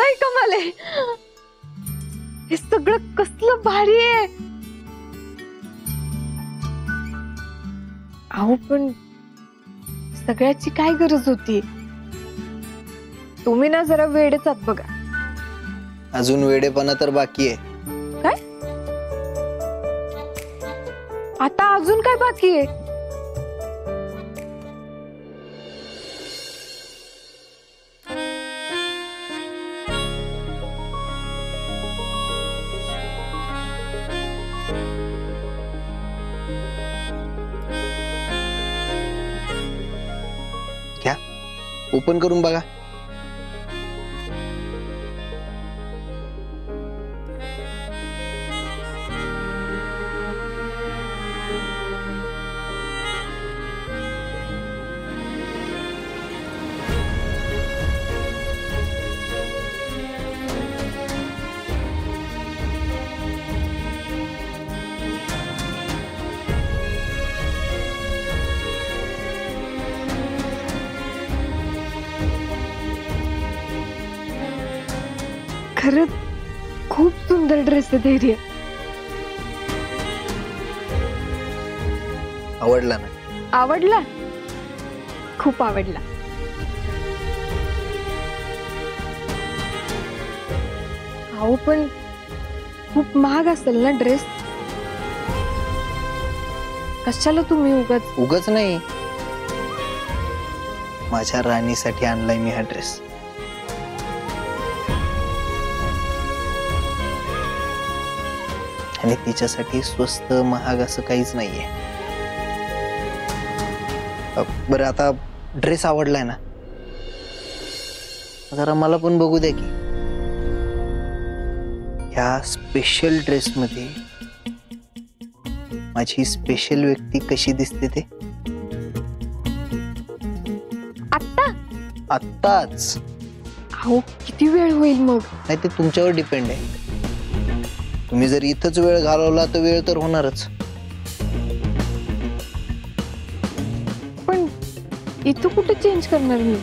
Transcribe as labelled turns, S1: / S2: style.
S1: लय कमाल आहे. हे सगळं कसलं भारी आहे. अहो पण सगळ्याची काय गरज होती. तुम्ही ना जरा वेडेच आहात बघा.
S2: अजून वेडेपणा तर बाकी आहे.
S1: काय आता अजून काय बाकी आहे.
S2: घ्या ओपन करून बघा.
S1: खरंच खूप सुंदर ड्रेस आहे धैर्य.
S2: आवडला ना.
S1: आवडला. खूप आवडला. अहो पण खूप महाग असेल ना ड्रेस. कशाला तुम्ही
S2: उगाच नाही, माझ्या राणीसाठी आणलाय मी हा ड्रेस. आणि तिच्यासाठी स्वस्त महाग असं काहीच नाहीये. बरं आता ड्रेस आवडलाय ना, जरा मला पण बघू द्या की ह्या स्पेशल ड्रेस मध्ये माझी स्पेशल व्यक्ती कशी दिसते ते. आत्ताच.
S1: अहो किती वेळ होईल मग.
S2: नाही ते तुमच्यावर डिपेंड आहे. तुम्ही जर इथंच वेळ घालवला तर वेळ तर होणारच.
S1: पण इथं कुठे चेंज करणार मी.